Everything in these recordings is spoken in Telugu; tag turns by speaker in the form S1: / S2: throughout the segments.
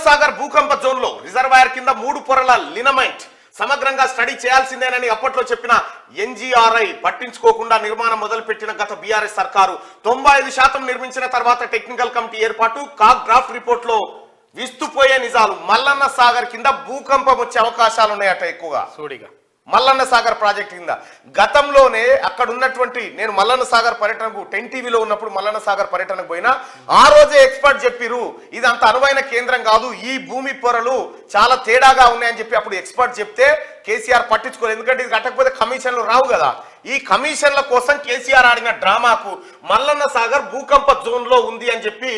S1: సాగర్ భూకంప జోన్లో రిజర్వాయర్ కింద 3 పొరల లినమెంట్ సమగ్రంగా స్టడీ చేయాల్సిందేనని అప్పట్లో చెప్పిన ఎన్జీఆర్ఐ పట్టించుకోకుండా నిర్మాణం మొదలుపెట్టిన గత బీఆర్ఎస్ సర్కారు 95% నిర్మించిన తర్వాత టెక్నికల్ కమిటీ ఏర్పాటు కాగ్ డ్రాఫ్ట్ రిపోర్ట్ లో విస్తుపోయే నిజాలు. మల్లన్న సాగర్ కింద భూకంపం వచ్చే అవకాశాలు ఉన్నాయట ఎక్కువగా.
S2: సూడిగా
S1: మల్లన్న సాగర్ ప్రాజెక్ట్ కింద గతంలోనే అక్కడ ఉన్నటువంటి నేను మల్లన్న సాగర్ పర్యటనకు 10 టీవీలో ఉన్నప్పుడు మల్లన్న సాగర్ పర్యటనకు పోయినా ఆ రోజే ఎక్స్పర్ట్ చెప్పిరు ఇది అంత అనువైన కేంద్రం కాదు, ఈ భూమి పొరలు చాలా తేడాగా ఉన్నాయని చెప్పి అప్పుడు ఎక్స్పర్ట్ చెప్తే కేసీఆర్ పట్టించుకోలేదు. ఎందుకంటే ఇది కట్టకపోతే కమిషన్లు రావు కదా. ఈ కమిషన్ల కోసం కేసీఆర్ ఆడిన డ్రామాకు మల్లన్న సాగర్ భూకంప జోన్ లో ఉంది అని చెప్పి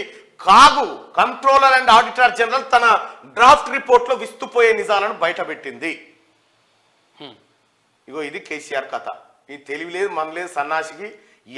S1: కాగు కంట్రోలర్ అండ్ ఆడిటర్ జనరల్ తన డ్రాఫ్ట్ రిపోర్ట్ లో విస్తుపోయే నిజాలను బయటపెట్టింది. ఇగో ఇది కేసీఆర్ కథ. ఈ తెలివి లేదు మన లేదు సన్నాసికి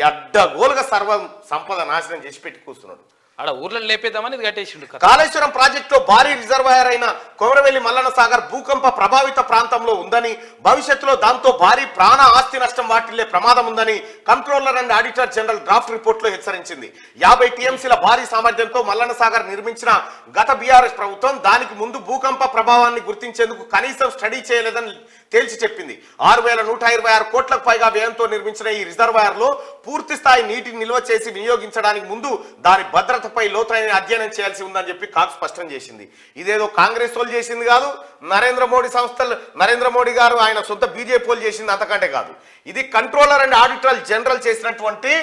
S1: అడ్డగోలుగా సర్వ సంపద నాశనం చేసి పెట్టి కూర్చున్నాడు.
S2: ఆడ ఊర్లను లేపేద్దామని ఇది కట్టేసిండు.
S1: కాళేశ్వరం ప్రాజెక్టులో భారీ రిజర్వాయర్ అయిన కొమరవెల్లి మల్లన్న సాగర్ భూకంప ప్రభావిత ప్రాంతంలో ఉందని, భవిష్యత్తులో దాంతో భారీ ప్రాణ ఆస్తి నష్టం వాటిల్లే ప్రమాదం ఉందని controller and auditor general draft report లో హెచ్చరించింది. 50 టీఎంసీల భారీ సామర్థ్యంతో మల్లన్న సాగర్ నిర్మించిన గత బీఆర్ఎస్ ప్రభుత్వం దానికి ముందు భూకంప ప్రభావాన్ని గుర్తించేందుకు కనీసం స్టడీ చేయలేదని తేల్చి చెప్పింది. 6126 కోట్లకు పైగా వ్యయంతో నిర్మించిన ఈ రిజర్వాయర్ లో పూర్తి స్థాయి నీటిని నిల్వ చేసి వినియోగించడానికి ముందు దాని భద్రతపై లోతైన అధ్యయనం చేయాల్సి ఉందని చెప్పి కాగ్ స్పష్టం చేసింది. ఇదేదో కాంగ్రెస్ వాళ్ళు చేసింది కాదు, నరేంద్ర మోడీ గారు ఆయన సొంత బీజేపీ వాళ్ళు చేసింది అంతకంటే కాదు. ఇది కంట్రోలర్ అండ్ ఆడిటర్ జనరల్ చేసినటువంటి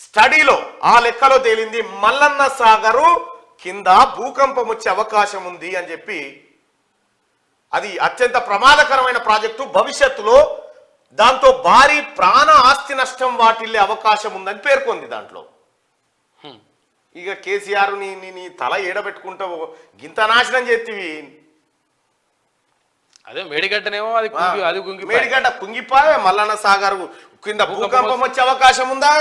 S1: స్టడీలో ఆ లెక్కలో తేలింది. మల్లన్న సాగరు కింద భూకంపం వచ్చే అవకాశం ఉంది అని చెప్పి, అది అత్యంత ప్రమాదకరమైన ప్రాజెక్టు, భవిష్యత్తులో దాంతో భారీ ప్రాణ ఆస్తి నష్టం వాటిల్లే అవకాశం ఉందని పేర్కొంది దాంట్లో. ఇక కేసీఆర్ నీ తల ఏడబెట్టుకుంటావు గింత నాశనం చేతివి.
S2: అదే మేడిగడ్డనేమో అది
S1: మేడిగడ్డ కుంగిపోయే, మల్లన్న సాగర్ కింద భూకంపం వచ్చే అవకాశం ఉందా,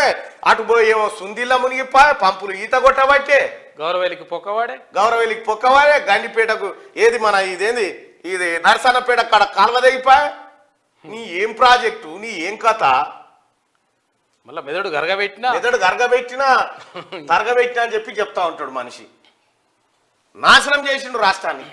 S1: అటు పోయేమో సుందిల్ల మునిగిపోయే, పంపులు ఈత కొట్టబట్టే,
S2: గౌరవేలికి
S1: పొక్కవాడే, గండిపేటకు ఏది మన ఇదేంది ఇది నరసన్నపేట కాడ కాలువ తెగిపోయా. నీ ఏం ప్రాజెక్టు, నీ ఏం కథ.
S2: మళ్ళీ మెదడు గరగబెట్టినా
S1: తరగబెట్టినా అని చెప్పి చెప్తా ఉంటాడు మనిషి. నాశనం చేసిండు రాష్ట్రాన్ని.